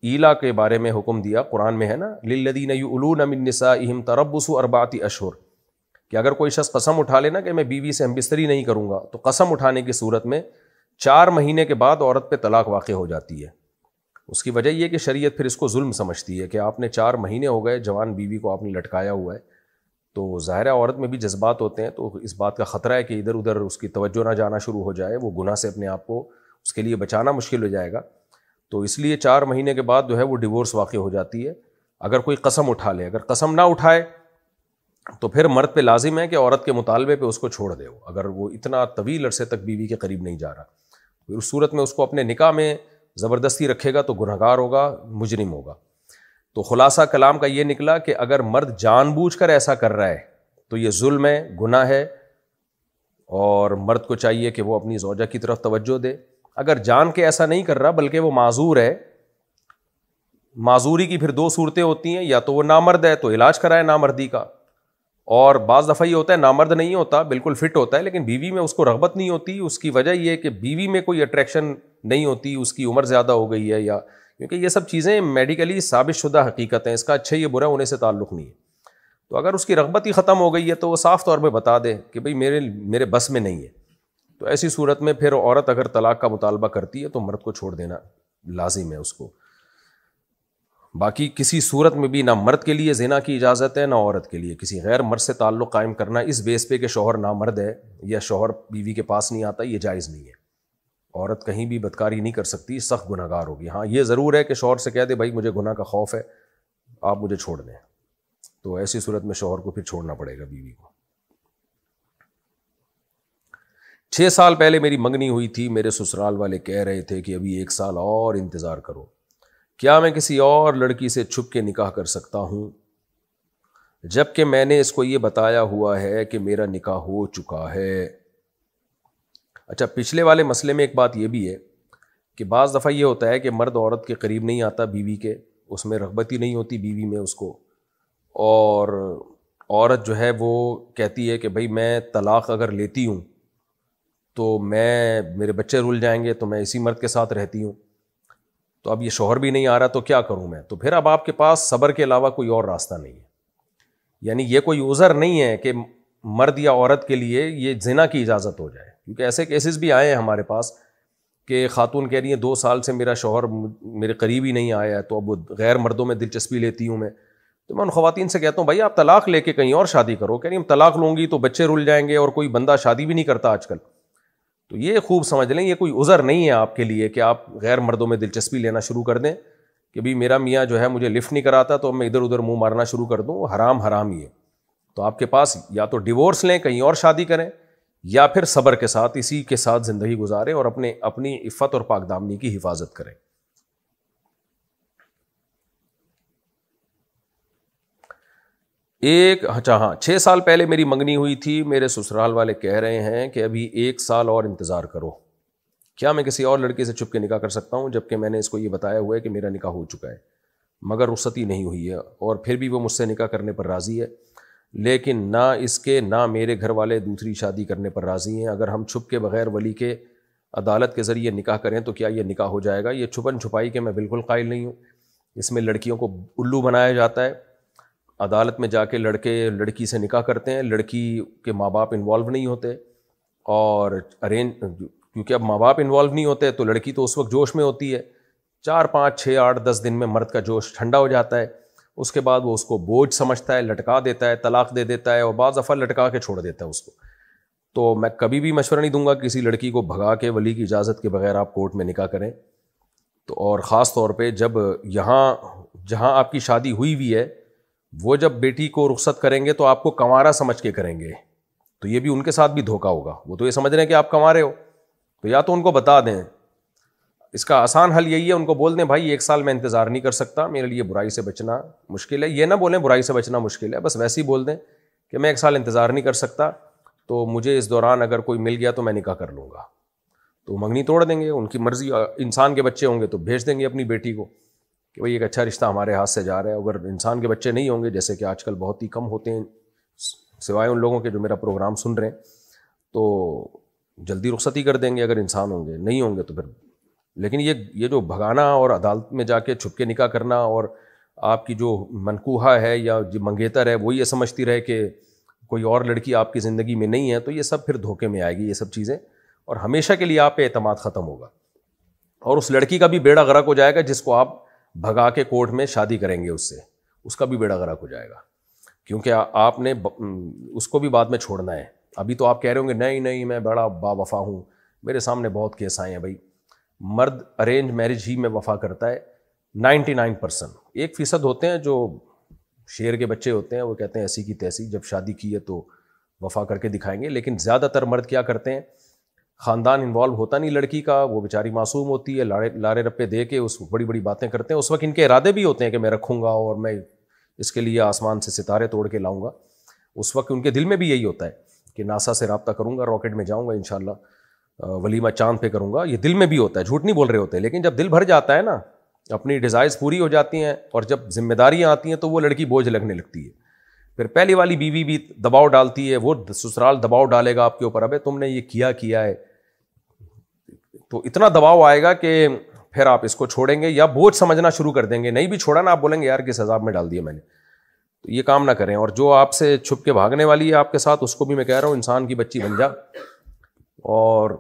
ایلا کے بارے میں حکم دیا, قرآن میں ہے نا, للذین یؤلون من نسائہم تربص 4 اشہر, کہ اگر کوئی شخص قسم اٹھا لینا کہ میں بیوی سے ہم بستری نہیں کروں گا, تو قسم اٹھانے کی صورت میں 4 مہینے کے بعد عورت پہ طلاق واقع ہو جاتی ہے. اس کی وجہ یہ کہ شریعت پھر اس کو ظلم سمجھتی ہے کہ آپ نے 4 مہینے ہو گئے, جوان بیوی کو آپ نے لٹکایا ہوا ہے. تو ظاہرہ عورت میں بھی جذبات ہوتے ہیں, تو اس بات کا خطرہ ہے کہ ادھر ادھر اس کی توجہ نہ جانا شروع ہو جائے, وہ گناہ سے اپنے آپ کو اس کے لیے بچانا مشکل ہو جائے گا. تو اس لیے 4 مہینے کے بعد جو ہے وہ ڈیورس واقع ہو جاتی ہے, اگر کوئی قسم اٹھا لے. اگر قسم نہ اٹھائے تو پھر مرد پہ لازم ہے کہ عورت کے مطالبے پہ اس کو چھوڑ دے, اگر وہ اتنا طویل عرصے تک بیوی کے قریب نہیں جا رہا. پھر اس صورت میں اس کو اپنے نکاح میں زبردستی رکھے گا تو گنہگار ہوگا, مجرم ہوگا. تو خلاصہ کلام کا یہ نکلا کہ اگر مرد جان بوجھ کر ایسا کر رہا ہے تو یہ ظلم ہے, گناہ ہے, اور مرد کو چاہیے کہ وہ اپنی زوجہ کی طرف توجہ دے. اگر جان کے ایسا نہیں کر رہا بلکہ وہ معذور ہے, معذوری کی پھر 2 صورتیں ہوتی ہیں, یا تو وہ نامرد ہے تو علاج کرائے نامردی کا, اور بعض دفعہ یہ ہوتا ہے نامرد نہیں ہوتا, بالکل فٹ ہوتا ہے, لیکن بیوی میں اس کو رغبت نہیں ہوتی. اس کی وجہ یہ کہ بیوی میں کوئی اٹریکشن نہیں ہوتی, اس کی عمر زیادہ ہو گئی ہے, یا کیونکہ یہ سب چیزیں میڈیکلی ثابت شدہ حقیقت ہیں, اس کا اچھا یا برا ہونے سے تعلق نہیں ہے. تو اگر اس کی رغبت ہی ختم ہو گئی ہے تو وہ صاف طور پہ بتا دے کہ بھئی میرے بس میں نہیں ہے. تو ایسی صورت میں پھر عورت اگر طلاق کا مطالبہ کرتی ہے تو مرد کو چھوڑ دینا لازم ہے اس کو. باقی کسی صورت میں بھی نہ مرد کے لیے زنا کی اجازت ہے نہ عورت کے لیے کسی غیر مرد سے تعلق قائم کرنا اس بیس پہ کہ شوہر نامرد ہے یا شوہر بیوی کے پاس نہیں آتا, یہ جائز نہیں ہے. عورت کہیں بھی بدکاری نہیں کر سکتی, سخت گناہ گار ہوگی. ہاں یہ ضرور ہے کہ شوہر سے کہہ دے بھائی مجھے گناہ کا خوف ہے, آپ مجھے چھوڑ دیں, تو ایسی صورت میں شوہر کو پھر چھوڑنا پڑے گا بیوی کو. 6 سال پہلے میری منگنی ہوئی تھی, میرے سسرال والے کہہ رہے تھے کہ ابھی 1 سال اور انتظار کرو, کیا میں کسی اور لڑکی سے چھپ کے نکاح کر سکتا ہوں جب کہ میں نے اس کو یہ بتایا ہوا ہے کہ میرا نکاح ہو چکا ہے؟ اچھا, پچھلے والے مسئلے میں ایک بات یہ بھی ہے کہ بعض دفعہ یہ ہوتا ہے کہ مرد عورت کے قریب نہیں آتا بیوی کے, اس میں رغبت ہی نہیں ہوتی بیوی میں اس کو, اور عورت جو ہے وہ کہتی ہے کہ بھئی میں طلاق اگر لیتی ہوں تو میرے بچے رول جائیں گے, تو میں اسی مرد کے ساتھ رہتی ہوں, تو اب یہ شوہر بھی نہیں آ رہا تو کیا کروں میں؟ تو پھر اب آپ کے پاس صبر کے علاوہ کوئی اور راستہ نہیں ہے. یعنی یہ کوئی عذر نہیں ہے کہ مرد یا عورت کے لیے یہ زنا کی اجازت ہو جائے, کیونکہ ایسے کیسز بھی آئے ہیں ہمارے پاس کہ خاتون کہہ رہی ہیں 2 سال سے میرا شوہر میرے قریب ہی نہیں آیا ہے، تو اب غیر مردوں میں دلچسپی لیتی ہوں میں. تو میں ان خواتین سے کہتا ہوں بھائی آپ طلاق لے کے کہیں اور شادی کرو. کہہ رہی ہم طلاق لوں گی تو بچے رل جائیں گے، اور کوئی بندہ شادی بھی نہیں کرتا آج کل. تو یہ خوب سمجھ لیں یہ کوئی عذر نہیں ہے آپ کے لیے کہ آپ غیر مردوں میں دلچسپی لینا شروع کر دیں کہ بھائی میرا میاں جو ہے مجھے لفٹ نہیں کراتا تو میں ادھر ادھر منہ مارنا شروع کر دوں. وہ حرام ہی ہے. تو آپ کے پاس یا تو ڈیورس لیں، کہیں اور شادی کریں، یا پھر صبر کے ساتھ اسی کے ساتھ زندگی گزاریں اور اپنی عفت اور پاک دامنی کی حفاظت کریں. ہاں 6 سال پہلے میری منگنی ہوئی تھی. میرے سسرال والے کہہ رہے ہیں کہ ابھی 1 سال اور انتظار کرو. کیا میں کسی اور لڑکے سے چھپ کے نکاح کر سکتا ہوں جبکہ میں نے اس کو یہ بتایا ہوا ہے کہ میرا نکاح ہو چکا ہے مگر رخصتی نہیں ہوئی ہے، اور پھر بھی وہ مجھ سے نکاح کرنے پر راضی ہے، لیکن نہ اس کے نہ میرے گھر والے دوسری شادی کرنے پر راضی ہیں. اگر ہم چھپ کے بغیر ولی کے عدالت کے ذریعے نکاح کریں تو کیا یہ نکاح ہو جائے گا؟ یہ چھپن چھپائی کے میں بالکل قائل نہیں ہوں. اس میں لڑکیوں کو الو بنایا جاتا ہے. عدالت میں جا کے لڑکے لڑکی سے نکاح کرتے ہیں، لڑکی کے ماں باپ انوالو نہیں ہوتے، اور کیونکہ اب ماں باپ انوالو نہیں ہوتے تو لڑکی تو اس وقت جوش میں ہوتی ہے. 4 5 6 8 10 دن میں مرد کا جوش ٹھنڈا ہو جاتا ہے. اس کے بعد وہ اس کو بوجھ سمجھتا ہے، لٹکا دیتا ہے، طلاق دے دیتا ہے، اور بعض دفعہ لٹکا کے چھوڑ دیتا ہے اس کو. تو میں کبھی بھی مشورہ نہیں دوں گا کسی لڑکی کو بھگا کے ولی کی اجازت کے بغیر آپ کورٹ میں نکاح کریں. تو اور خاص طور پہ جب جہاں آپ کی شادی ہوئی ہوئی ہے وہ جب بیٹی کو رخصت کریں گے تو آپ کو کنوارا سمجھ کے کریں گے، تو یہ بھی ان کے ساتھ بھی دھوکہ ہوگا. وہ تو یہ سمجھ رہے ہیں کہ آپ کنوارے ہو، تو یا تو ان کو بتا دیں. اس کا آسان حل یہی ہے، ان کو بول دیں بھائی 1 سال میں انتظار نہیں کر سکتا، میرے لیے برائی سے بچنا مشکل ہے. یہ نہ بولیں برائی سے بچنا مشکل ہے، بس ویسے ہی بول دیں کہ میں 1 سال انتظار نہیں کر سکتا، تو مجھے اس دوران اگر کوئی مل گیا تو میں نکاح کر لوں گا. تو منگنی توڑ دیں گے. ان کی مرضی، انسان کے بچے ہوں گے تو بھیج دیں گے اپنی بیٹی کو کہ بھئی ایک اچھا رشتہ ہمارے ہاتھ سے جا رہا ہے. اگر انسان کے بچے نہیں ہوں گے، جیسے کہ آج کل بہت ہی کم ہوتے ہیں سوائے ان لوگوں کے جو میرا پروگرام سن رہے ہیں، تو جلدی رخصتی کر دیں گے اگر انسان ہوں گے. نہیں ہوں گے تو پھر، لیکن یہ جو بھگانا اور عدالت میں جا کے چھپ کے نکاح کرنا، اور آپ کی جو منکوحہ ہے یا جو منگیتر ہے وہ یہ سمجھتی رہے کہ کوئی اور لڑکی آپ کی زندگی میں نہیں ہے، تو یہ سب پھر دھوکے میں آئے گی یہ سب چیزیں، اور ہمیشہ کے لیے آپ پہ اعتماد ختم ہوگا. اور اس لڑکی کا بھی بیڑا غرق ہو جائے گا جس کو آپ بھگا کے کورٹ میں شادی کریں گے اس سے، اس کا بھی بیڑا غرق ہو جائے گا، کیونکہ آپ نے اس کو بھی بعد میں چھوڑنا ہے. ابھی تو آپ کہہ رہے ہوں گے نہیں میں بڑا با وفا ہوں، میرے سامنے بہت کیس آئے ہیں. بھائی مرد ارینج میرج ہی میں وفا کرتا ہے 99%. 1% ہوتے ہیں جو شیر کے بچے ہوتے ہیں، وہ کہتے ہیں ایسی کی تیسی، جب شادی کی ہے تو وفا کر کے دکھائیں گے. لیکن زیادہ تر مرد کیا کرتے ہیں، خاندان انوالو ہوتا نہیں لڑکی کا، وہ بیچاری معصوم ہوتی ہے، لارے رپے دے کے اس کو بڑی بڑی باتیں کرتے ہیں. اس وقت ان کے ارادے بھی ہوتے ہیں کہ میں رکھوں گا اور میں اس کے لیے آسمان سے ستارے توڑ کے لاؤں گا. اس وقت ان کے دل میں بھی یہی ہوتا ہے کہ ناسا سے رابطہ کروں گا، راکٹ میں جاؤں گا انشاءاللہ، ولیمہ چاند پہ کروں گا. یہ دل میں بھی ہوتا ہے، جھوٹ نہیں بول رہے ہوتے. لیکن جب دل بھر جاتا ہے نا، اپنی ڈیزائرز پوری ہو جاتی ہیں اور جب ذمہ داریاں آتی ہیں تو وہ لڑکی بوجھ لگنے لگتی ہے. پھر پہلی والی بیوی بھی دباؤ ڈالتی ہے، وہ سسرال دباؤ ڈالے گا آپ کے اوپر، ابے تم نے یہ کیا ہے، تو اتنا دباؤ آئے گا کہ پھر آپ اس کو چھوڑیں گے یا بوجھ سمجھنا شروع کر دیں گے. نہیں بھی چھوڑا نا، آپ بولیں گے یار کس عذاب میں ڈال دیا میں نے. تو یہ کام نہ کریں. اور جو آپ سے چھپ کے بھاگنے والی ہے آپ کے ساتھ، اس کو بھی میں کہہ رہا ہوں انسان کی بچی بن جا، اور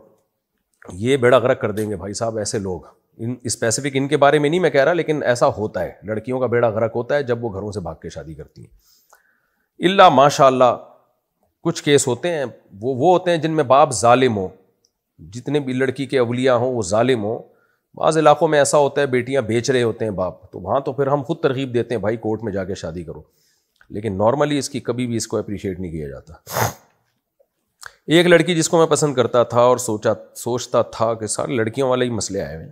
یہ بیڑا غرق کر دیں گے بھائی صاحب. ایسے لوگ اسپیسیفک ان کے بارے میں نہیں میں کہہ رہا، لیکن ایسا ہوتا ہے، لڑکیوں کا بیڑا غرق ہوتا ہے جب وہ گھروں سے بھاگ کے شادی کرتی ہیں. اللہ ماشاء اللہ کچھ کیس ہوتے ہیں وہ ہوتے ہیں جن میں باپ ظالم ہو، جتنے بھی لڑکی کے اولیاء ہوں وہ ظالم ہوں. بعض علاقوں میں ایسا ہوتا ہے بیٹیاں بیچ رہے ہوتے ہیں باپ، تو وہاں تو پھر ہم خود ترغیب دیتے ہیں بھائی کورٹ میں جا کے شادی کرو. لیکن نارملی اس کی کبھی بھی اس کو اپریشیٹ نہیں کیا جاتا. ایک لڑکی جس کو میں پسند کرتا تھا اور سوچتا تھا کہ سارے لڑکیوں والے ہی مسئلے آئے ہوئے.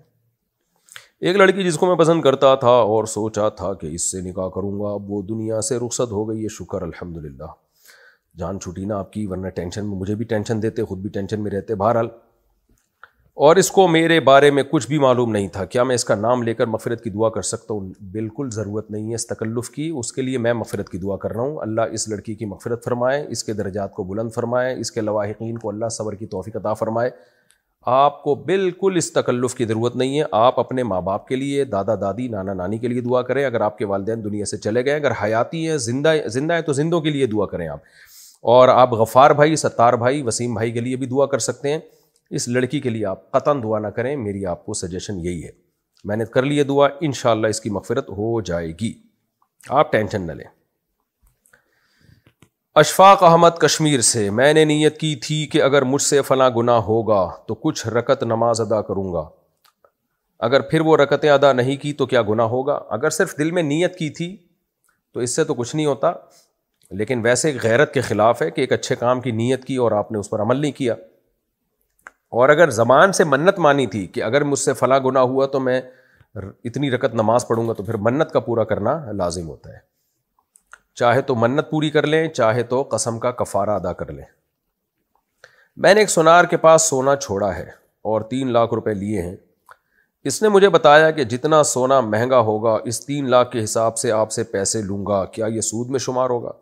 ایک لڑکی جس کو میں پسند کرتا تھا اور سوچا تھا کہ اس سے نکاح کروں گا، اب وہ دنیا سے رخصت ہو گئی ہے، شکر الحمدللہ. جان چھوٹی نا آپ کی، ورنہ ٹینشن میں مجھے بھی ٹینشن دیتے، خود بھی ٹینشن میں رہتے. بہرحال، اور اس کو میرے بارے میں کچھ بھی معلوم نہیں تھا. کیا میں اس کا نام لے کر مغفرت کی دعا کر سکتا ہوں؟ بالکل ضرورت نہیں ہے اس تکلف کی. اس کے لیے میں مغفرت کی دعا کر رہا ہوں. اللہ اس لڑکی کی مغفرت فرمائے، اس کے درجات کو بلند فرمائے، اس کے لواحقین کو اللہ صبر کی توفیق عطا فرمائے. آپ کو بالکل اس تکلف کی ضرورت نہیں ہے. آپ اپنے ماں باپ کے لیے، دادا دادی، نانا نانی کے لیے دعا کریں. اگر آپ کے والدین دنیا سے چلے گئے، اگر حیاتی ہیں، زندہ ہیں، تو زندوں کے لیے دعا کریں آپ. اور آپ غفار بھائی، ستار بھائی، وسیم بھائی کے لیے بھی دعا کر سکتے ہیں اس لڑکی کے لیے آپ قطعاً دعا نہ کریں، میری آپ کو سجیشن یہی ہے۔ میں نے کر لی ہے دعا، انشاءاللہ اس کی مغفرت ہو جائے گی، آپ ٹینشن نہ لیں۔ اشفاق احمد کشمیر سے، میں نے نیت کی تھی کہ اگر مجھ سے فلاں گناہ ہوگا تو کچھ رکعت نماز ادا کروں گا، اگر پھر وہ رکعتیں ادا نہیں کی تو کیا گناہ ہوگا؟ اگر صرف دل میں نیت کی تھی تو اس سے تو کچھ نہیں ہوتا، لیکن ویسے غیرت کے خلاف ہے کہ ایک اچھے کام کی نیت کی اور آپ نے اس پر عمل نہیں کیا۔ اور اگر زبان سے منت مانی تھی کہ اگر مجھ سے فلاں گناہ ہوا تو میں اتنی رکعت نماز پڑھوں گا، تو پھر منت کا پورا کرنا لازم ہوتا ہے، چاہے تو منت پوری کر لیں، چاہے تو قسم کا کفارہ ادا کر لیں۔ میں نے ایک سونار کے پاس سونا چھوڑا ہے اور 3 لاکھ روپے لیے ہیں، اس نے مجھے بتایا کہ جتنا سونا مہنگا ہوگا اس 3 لاکھ کے حساب سے آپ سے پیسے لوں گا، کیا یہ سود میں شمار ہوگا؟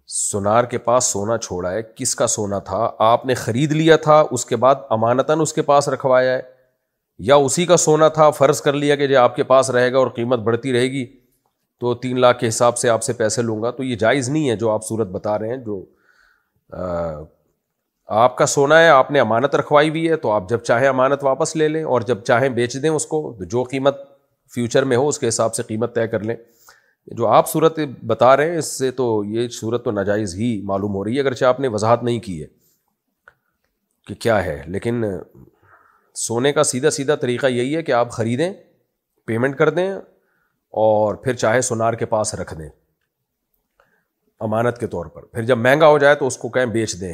سونار کے پاس سونا چھوڑا ہے، کس کا سونا تھا؟ آپ نے خرید لیا تھا، اس کے بعد امانتاً اس کے پاس رکھوایا ہے، یا اسی کا سونا تھا، فرض کر لیا کہ جو آپ کے پاس رہے گا اور قیمت بڑھتی رہے گی تو 3 لاکھ کے حساب سے آپ سے پیسے لوں گا؟ تو یہ جائز نہیں ہے جو آپ صورت بتا رہے ہیں۔ جو آپ کا سونا ہے، آپ نے امانت رکھوائی ہوئی ہے، تو آپ جب چاہیں امانت واپس لے لیں اور جب چاہیں بیچ دیں اس کو، جو قیمت فیوچر میں ہو اس کے حساب سے قیمت طے کر لیں۔ جو آپ صورت بتا رہے ہیں اس سے تو یہ صورت تو ناجائز ہی معلوم ہو رہی ہے، اگرچہ آپ نے وضاحت نہیں کی ہے کہ کیا ہے، لیکن سونے کا سیدھا سیدھا طریقہ یہی ہے کہ آپ خریدیں، پیمنٹ کر دیں اور پھر چاہے سونار کے پاس رکھ دیں امانت کے طور پر، پھر جب مہنگا ہو جائے تو اس کو کہیں بیچ دیں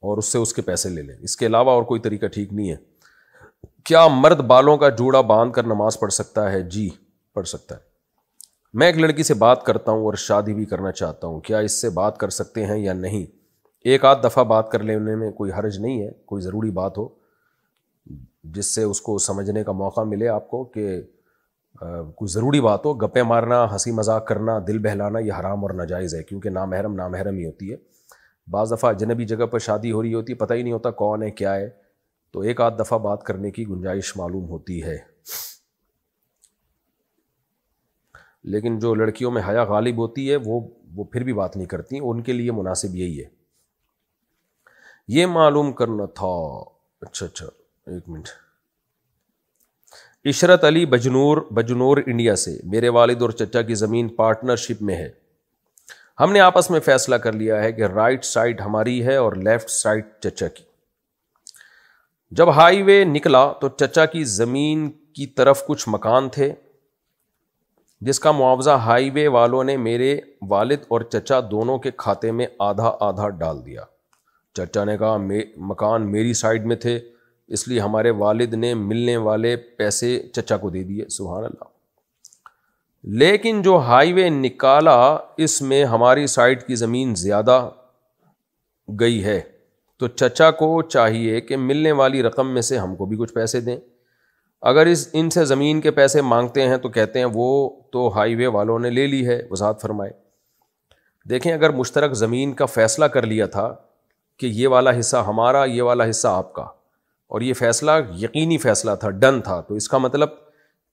اور اس سے اس کے پیسے لے لیں۔ اس کے علاوہ اور کوئی طریقہ ٹھیک نہیں ہے۔ کیا مرد بالوں کا جوڑا باندھ کر نماز پڑھ سکتا ہے؟ جی پڑھ سکتا ہے۔ میں ایک لڑکی سے بات کرتا ہوں اور شادی بھی کرنا چاہتا ہوں، کیا اس سے بات کر سکتے ہیں یا نہیں؟ ایک آدھ دفعہ بات کر لینے میں کوئی حرج نہیں ہے، کوئی ضروری بات ہو جس سے اس کو سمجھنے کا موقع ملے آپ کو کہ کوئی ضروری بات ہو۔ گپیں مارنا، ہنسی مذاق کرنا، دل بہلانا یہ حرام اور ناجائز ہے، کیونکہ نامحرم ہی ہوتی ہے۔ بعض دفعہ اجنبی جگہ پر شادی ہو رہی ہوتی ہے، پتہ ہی نہیں ہوتا کون ہے کیا ہے، تو ایک آدھ دفعہ بات کرنے کی گنجائش معلوم ہوتی ہے، لیکن جو لڑکیوں میں حیا غالب ہوتی ہے وہ پھر بھی بات نہیں کرتی، ان کے لیے مناسب یہی ہے۔ یہ معلوم کرنا تھا۔ اچھا ایک منٹ۔ عشرت علی بجنور انڈیا سے، میرے والد اور چچا کی زمین پارٹنرشپ میں ہے، ہم نے آپس میں فیصلہ کر لیا ہے کہ رائٹ سائڈ ہماری ہے اور لیفٹ سائڈ چچا کی۔ جب ہائی وے نکلا تو چچا کی زمین کی طرف کچھ مکان تھے جس کا معاوضہ ہائی وے والوں نے میرے والد اور چچا دونوں کے کھاتے میں آدھا آدھا ڈال دیا۔ چچا نے کہا مکان میری سائڈ میں تھے، اس لیے ہمارے والد نے ملنے والے پیسے چچا کو دے دیے۔ سبحان اللہ۔ لیکن جو ہائی وے نکالا اس میں ہماری سائڈ کی زمین زیادہ گئی ہے، تو چچا کو چاہیے کہ ملنے والی رقم میں سے ہم کو بھی کچھ پیسے دیں۔ اگر ان سے زمین کے پیسے مانگتے ہیں تو کہتے ہیں وہ تو ہائی وے والوں نے لے لی ہے۔ وضاحت فرمائے۔ دیکھیں، اگر مشترک زمین کا فیصلہ کر لیا تھا کہ یہ والا حصہ ہمارا، یہ والا حصہ آپ کا، اور یہ فیصلہ یقینی فیصلہ تھا، ڈن تھا، تو اس کا مطلب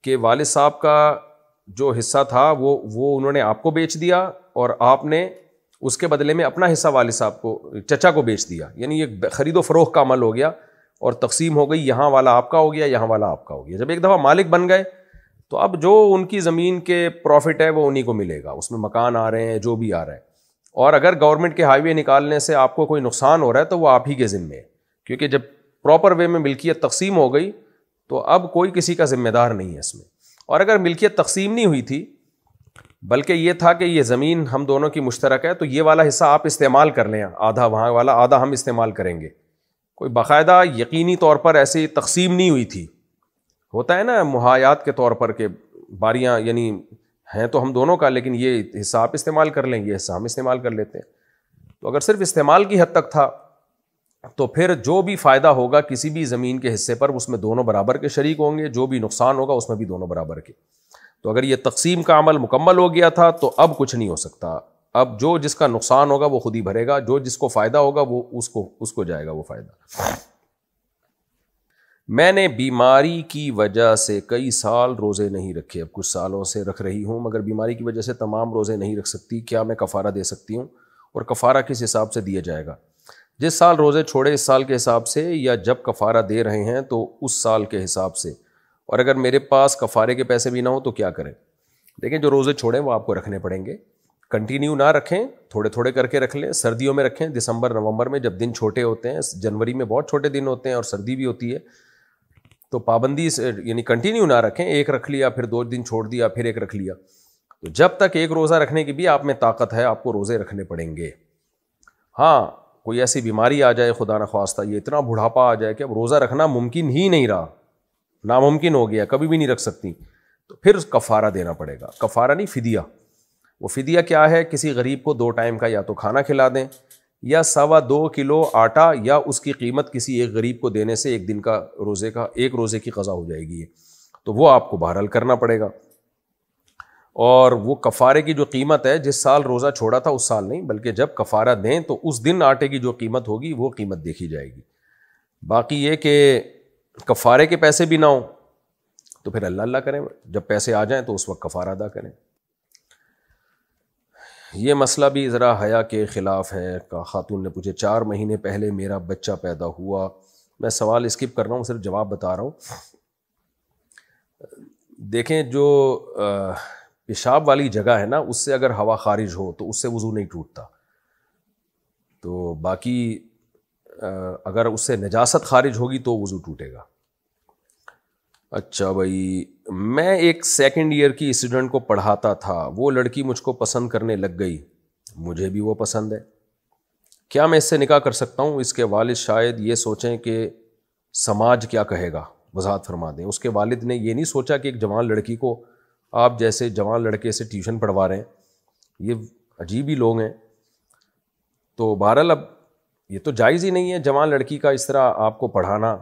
کہ والد صاحب کا جو حصہ تھا وہ انہوں نے آپ کو بیچ دیا اور آپ نے اس کے بدلے میں اپنا حصہ والد صاحب کو، چچا کو بیچ دیا، یعنی یہ خرید و فروخت کا عمل ہو گیا اور تقسیم ہو گئی، یہاں والا آپ کا ہو گیا، یہاں والا آپ کا ہو گیا۔ جب ایک دفعہ مالک بن گئے تو اب جو ان کی زمین کے پروفٹ ہے وہ انہی کو ملے گا، اس میں مکان آ رہے ہیں، جو بھی آ رہا ہے، اور اگر گورنمنٹ کے ہائی وے نکالنے سے آپ کو کوئی نقصان ہو رہا ہے تو وہ آپ ہی کے ذمے ہے، کیونکہ جب پراپر وے میں ملکیت تقسیم ہو گئی تو اب کوئی کسی کا ذمہ دار نہیں ہے اس میں۔ اور اگر ملکیت تقسیم نہیں ہوئی تھی بلکہ یہ تھا کہ یہ زمین ہم دونوں کی مشترک ہے، تو یہ والا حصہ آپ استعمال کر لیں، آدھا وہاں والا، آدھا ہم استعمال کریں گے، کوئی باقاعدہ یقینی طور پر ایسی تقسیم نہیں ہوئی تھی۔ ہوتا ہے نا محایات کے طور پر کہ باریاں، یعنی ہیں تو ہم دونوں کا، لیکن یہ حصہ آپ استعمال کر لیں، یہ حصہ ہم استعمال کر لیتے ہیں۔ تو اگر صرف استعمال کی حد تک تھا تو پھر جو بھی فائدہ ہوگا کسی بھی زمین کے حصے پر اس میں دونوں برابر کے شریک ہوں گے، جو بھی نقصان ہوگا اس میں بھی دونوں برابر کے۔ تو اگر یہ تقسیم کا عمل مکمل ہو گیا تھا تو اب کچھ نہیں ہو سکتا، اب جو جس کا نقصان ہوگا وہ خود ہی بھرے گا، جو جس کو فائدہ ہوگا وہ اس کو جائے گا وہ فائدہ۔ میں نے بیماری کی وجہ سے کئی سال روزے نہیں رکھے، اب کچھ سالوں سے رکھ رہی ہوں، مگر بیماری کی وجہ سے تمام روزے نہیں رکھ سکتی، کیا میں کفارہ دے سکتی ہوں اور کفارہ کس حساب سے دیا جائے گا؟ جس سال روزے چھوڑے اس سال کے حساب سے یا جب کفارہ دے رہے ہیں تو اس سال کے حساب سے، اور اگر میرے پاس کفارے کے پیسے بھی نہ ہوں تو کیا کریں؟ دیکھیں جو روزے چھوڑیں وہ آپ کو رکھنے پڑیں گے، کنٹینیو نہ رکھیں، تھوڑے تھوڑے کر کے رکھ لیں، سردیوں میں رکھیں، دسمبر نومبر میں جب دن چھوٹے ہوتے ہیں، جنوری میں بہت چھوٹے دن ہوتے ہیں اور سردی بھی ہوتی ہے، تو پابندی سے یعنی کنٹینیو نہ رکھیں، ایک رکھ لیا پھر 2 دن چھوڑ دیا پھر ایک رکھ لیا، تو جب تک ایک روزہ رکھنے کی بھی آپ میں طاقت ہے آپ کو روزے رکھنے پڑیں گے۔ ہاں کوئی ایسی بیماری آ جائے خدا نخواستہ، یہ اتنا بڑھاپا آ جائے کہ اب روزہ رکھنا ممکن ہی نہیں رہا، ناممکن ہو گیا، کبھی بھی نہیں رکھ سکتی، تو پھر کفارہ دینا پڑے گا، کفارہ نہیں فدیہ۔ وہ فدیہ کیا ہے؟ کسی غریب کو 2 ٹائم کا یا تو کھانا کھلا دیں یا 2.25 کلو آٹا، یا اس کی قیمت کسی ایک غریب کو دینے سے ایک دن کا ایک روزے کی قضا ہو جائے گی، تو وہ آپ کو بہرحال کرنا پڑے گا۔ اور وہ کفارے کی جو قیمت ہے، جس سال روزہ چھوڑا تھا اس سال نہیں، بلکہ جب کفارہ دیں تو اس دن آٹے کی جو قیمت ہوگی وہ قیمت دیکھی جائے گی۔ باقی یہ کہ کفارے کے پیسے بھی نہ ہوں تو پھر اللہ اللہ کریں، جب پیسے آ جائیں تو اس وقت کفارہ ادا کریں۔ یہ مسئلہ بھی ذرا حیا کے خلاف ہے، خاتون نے پوچھے 4 مہینے پہلے میرا بچہ پیدا ہوا، میں سوال اسکپ کر رہا ہوں، صرف جواب بتا رہا ہوں۔ دیکھیں جو پیشاب والی جگہ ہے نا، اس سے اگر ہوا خارج ہو تو اس سے وضو نہیں ٹوٹتا، تو باقی اگر اس سے نجاست خارج ہوگی تو وضو ٹوٹے گا۔ اچھا بھائی، میں ایک 2nd ایئر کی اسٹوڈنٹ کو پڑھاتا تھا، وہ لڑکی مجھ کو پسند کرنے لگ گئی، مجھے بھی وہ پسند ہے، کیا میں اس سے نکاح کر سکتا ہوں؟ اس کے والد شاید یہ سوچیں کہ سماج کیا کہے گا، وضاحت فرما دیں۔ اس کے والد نے یہ نہیں سوچا کہ ایک جوان لڑکی کو آپ جیسے جوان لڑکے سے ٹیوشن پڑھوا رہے ہیں، یہ عجیب ہی لوگ ہیں۔ تو بہرحال اب یہ تو جائز ہی نہیں ہے جوان لڑکی کا اس طرح آپ کو پڑھانا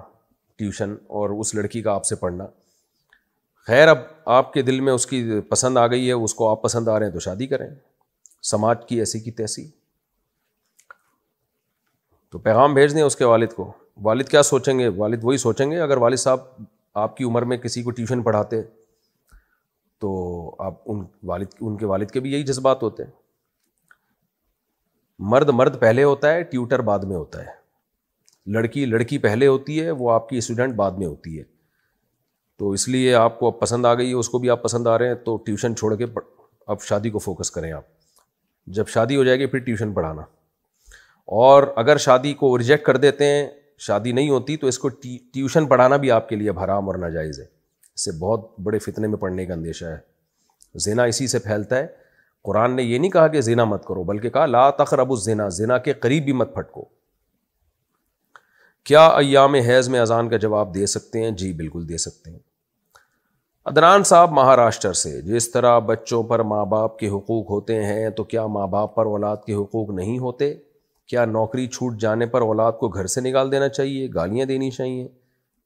ٹیوشن، اور اس لڑکی کا آپ سے پڑھنا۔ خیر اب آپ کے دل میں اس کی پسند آ گئی ہے، اس کو آپ پسند آ رہے ہیں تو شادی کریں، سماج کی ایسی کی تیسی۔ تو پیغام بھیج دیں اس کے والد کو، والد کیا سوچیں گے؟ والد وہی سوچیں گے، اگر والد صاحب آپ کی عمر میں کسی کو ٹیوشن پڑھاتے تو آپ ان کے والد کے بھی یہی جذبات ہوتے ہیں۔ مرد پہلے ہوتا ہے، ٹیوٹر بعد میں ہوتا ہے، لڑکی پہلے ہوتی ہے، وہ آپ کی اسٹوڈنٹ بعد میں ہوتی ہے۔ تو اس لیے آپ کو اب پسند آ گئی ہے، اس کو بھی آپ پسند آ رہے ہیں، تو ٹیوشن چھوڑ کے اب شادی کو فوکس کریں آپ۔ جب شادی ہو جائے گی پھر ٹیوشن پڑھانا، اور اگر شادی کو ریجیکٹ کر دیتے ہیں، شادی نہیں ہوتی، تو اس کو ٹیوشن پڑھانا بھی آپ کے لیے حرام اور ناجائز ہے، اس سے بہت بڑے فتنے میں پڑنے کا اندیشہ ہے۔ زنا اسی سے پھیلتا ہے۔ قرآن نے یہ نہیں کہا کہ زنا مت کرو، بلکہ کہا لا تقربوا الزنا، زنا کے قریب بھی مت پھٹکو۔ کیا ایام حیض میں اذان کا جواب دے سکتے ہیں؟ جی بالکل دے سکتے ہیں۔ عدنان صاحب مہاراشٹر سے، جس طرح بچوں پر ماں باپ کے حقوق ہوتے ہیں تو کیا ماں باپ پر اولاد کے حقوق نہیں ہوتے؟ کیا نوکری چھوٹ جانے پر اولاد کو گھر سے نکال دینا چاہیے، گالیاں دینی چاہیے،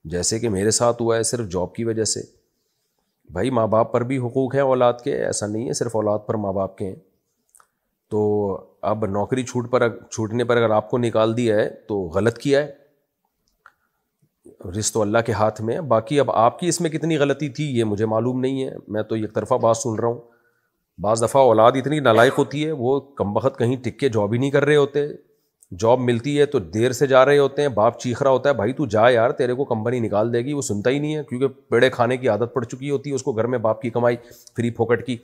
جیسے کہ میرے ساتھ ہوا ہے صرف جاب کی وجہ سے؟ بھائی ماں باپ پر بھی حقوق ہیں اولاد کے، ایسا نہیں ہے صرف اولاد پر ماں باپ کے ہیں۔ تو اب نوکری چھوٹنے پر اگر آپ کو نکال دیا ہے تو غلط کیا ہے، رزق تو اللہ کے ہاتھ میں ہے۔ باقی اب آپ کی اس میں کتنی غلطی تھی یہ مجھے معلوم نہیں ہے، میں تو ایک طرفہ بات سن رہا ہوں۔ بعض دفعہ اولاد اتنی نالائق ہوتی ہے، وہ کمبخت کہیں ٹک کے جاب ہی نہیں کر رہے ہوتے، جاب ملتی ہے تو دیر سے جا رہے ہوتے ہیں، باپ چیخ رہا ہوتا ہے بھائی تو جا یار، تیرے کو کمپنی نکال دے گی، وہ سنتا ہی نہیں ہے کیونکہ پیڑے کھانے کی عادت پڑ چکی ہوتی ہے اس کو، گھر میں باپ کی کمائی فری پھوکٹ کی،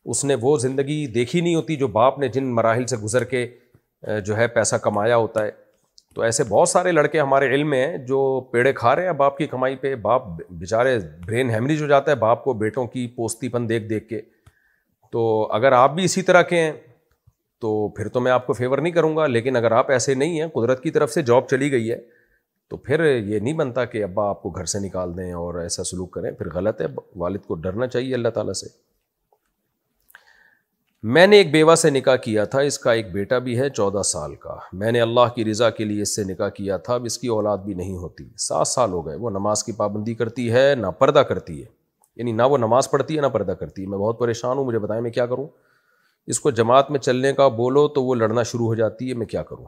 اس نے وہ زندگی دیکھی نہیں ہوتی جو باپ نے جن مراحل سے گزر کے جو ہے پیسہ کمایا ہوتا ہے۔ تو ایسے بہت سارے لڑکے ہمارے علم میں ہیں جو پیڑے کھا رہے ہیں باپ کی کمائی پہ، باپ بیچارے برین ہیمریج ہو جاتا ہے باپ کو بیٹوں کی پوستی پن دیکھ دیکھ کے۔ تو اگر آپ بھی اسی طرح کے ہیں تو پھر تو میں آپ کو فیور نہیں کروں گا، لیکن اگر آپ ایسے نہیں ہیں، قدرت کی طرف سے جاب چلی گئی ہے، تو پھر یہ نہیں بنتا کہ ابا آپ کو گھر سے نکال دیں اور ایسا سلوک کریں، پھر غلط ہے۔ والد کو ڈرنا چاہیے اللہ تعالیٰ سے۔ میں نے ایک بیوہ سے نکاح کیا تھا، اس کا ایک بیٹا بھی ہے 14 سال کا، میں نے اللہ کی رضا کے لیے اس سے نکاح کیا تھا، اب اس کی اولاد بھی نہیں ہوتی، 7 سال ہو گئے، وہ نماز کی پابندی کرتی ہے نہ پردہ کرتی ہے، یعنی نہ وہ نماز پڑھتی ہے نہ پردہ کرتی ہے، میں بہت پریشان ہوں، مجھے بتائیں میں کیا کروں؟ اس کو جماعت میں چلنے کا بولو تو وہ لڑنا شروع ہو جاتی ہے، میں کیا کروں؟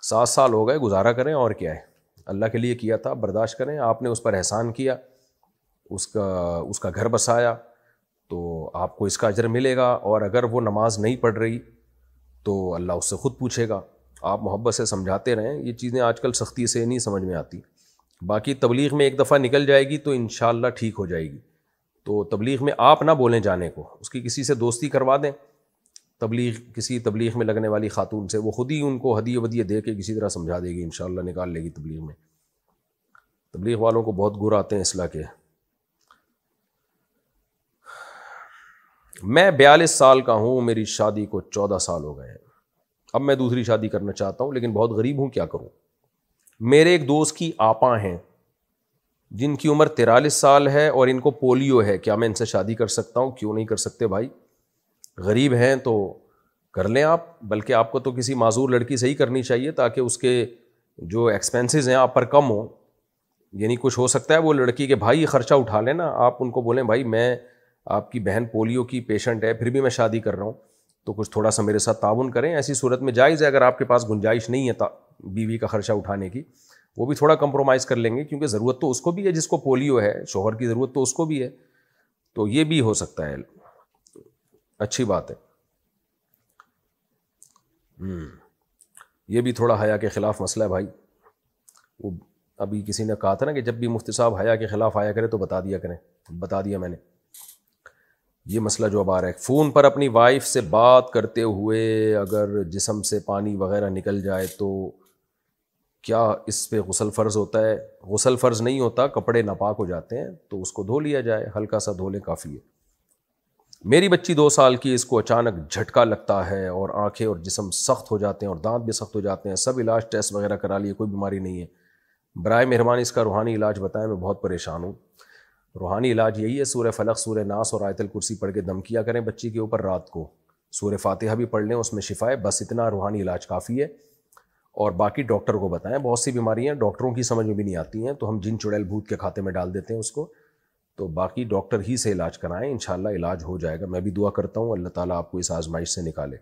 7 سال ہو گئے، گزارا کریں اور کیا ہے، اللہ کے لیے کیا تھا، برداشت کریں، آپ نے اس پر احسان کیا، اس کا گھر بسایا، تو آپ کو اس کا اجر ملے گا، اور اگر وہ نماز نہیں پڑھ رہی تو اللہ اس سے خود پوچھے گا۔ آپ محبت سے سمجھاتے رہیں. یہ چیزیں آج کل سختی سے نہیں سمجھ میں آتی. باقی تبلیغ میں ایک دفعہ نکل جائے گی تو انشاءاللہ ٹھیک ہو جائے گی. تو تبلیغ میں آپ نہ بولیں جانے کو, اس کی کسی سے دوستی کروا دیں. کسی تبلیغ میں لگنے والی خاتون سے, وہ خود ہی ان کو ہدیے ودیے دے کے کسی طرح سمجھا دے گی, انشاءاللہ نکال لے گی تبلیغ میں. تبلیغ والوں کو بہت گر آتے ہیں اصلاح کے. میں 42 سال کا ہوں, میری شادی کو 14 سال ہو گئے ہیں. اب میں دوسری شادی کرنا چاہتا ہوں لیکن بہت غریب ہوں, کیا کروں؟ میرے ایک دوست کی آپا ہیں جن کی عمر 43 سال ہے اور ان کو پولیو ہے. کیا میں ان سے شادی کر سکتا ہوں؟ کیوں نہیں کر سکتے بھائی, غریب ہیں تو کر لیں آپ. بلکہ آپ کو تو کسی معذور لڑکی سے ہی کرنی چاہیے تاکہ اس کے جو ایکسپینسز ہیں آپ پر کم ہوں. یعنی کچھ ہو سکتا ہے وہ لڑکی کے بھائی خرچہ اٹھا لیں نا, آپ ان کو بولیں بھائی میں, آپ کی بہن پولیو کی پیشنٹ ہے پھر بھی میں شادی کر رہا ہوں تو کچھ تھوڑا سا میرے ساتھ تعاون کریں. ایسی صورت میں جائز ہے, اگر آپ کے پاس گنجائش نہیں ہے بیوی کا خرچہ اٹھانے کی, وہ بھی تھوڑا کمپرومائز کر لیں گے, کیونکہ ضرورت تو اس کو بھی ہے جس کو پولیو ہے, شوہر کی ضرورت تو اس کو بھی ہے. تو یہ بھی ہو سکتا ہے, اچھی بات ہے. یہ بھی تھوڑا حیا کے خلاف مسئلہ ہے بھائی. وہ ابھی کسی نے کہا تھا نا کہ جب بھی مفتی صاحب حیا کے خلاف آیا کرے تو بتا دیا کریں, بتا دیا میں نے. یہ مسئلہ جو اب آ رہا ہے, فون پر اپنی وائف سے بات کرتے ہوئے اگر جسم سے پانی وغیرہ نکل جائے تو کیا اس پہ غسل فرض ہوتا ہے؟ غسل فرض نہیں ہوتا, کپڑے ناپاک ہو جاتے ہیں تو اس کو دھو لیا جائے, ہلکا سا دھو لیں کافی ہے. میری بچی 2 سال کی, اس کو اچانک جھٹکا لگتا ہے اور آنکھیں اور جسم سخت ہو جاتے ہیں اور دانت بھی سخت ہو جاتے ہیں. سب علاج ٹیسٹ وغیرہ کرا لیے, کوئی بیماری نہیں ہے. برائے مہربانی اس کا روحانی علاج بتائیں, میں بہت پریشان ہوں. روحانی علاج یہی ہے, سورہ فلق, سورہ ناس اور آیت الکرسی پڑھ کے دم کیا کریں بچی کے اوپر رات کو. سورہ فاتحہ بھی پڑھ لیں, اس میں شفا ہے, بس اتنا روحانی علاج کافی ہے. اور باقی ڈاکٹر کو بتائیں. بہت سی بیماریاں ڈاکٹروں کی سمجھ میں بھی نہیں آتی ہیں تو ہم جن چڑیل بھوت کے کھاتے میں ڈال دیتے ہیں اس کو. تو باقی ڈاکٹر ہی سے علاج کرائیں, انشاءاللہ علاج ہو جائے گا. میں بھی دعا کرتا ہوں اللہ تعالیٰ آپ کو اس آزمائش سے نکالے.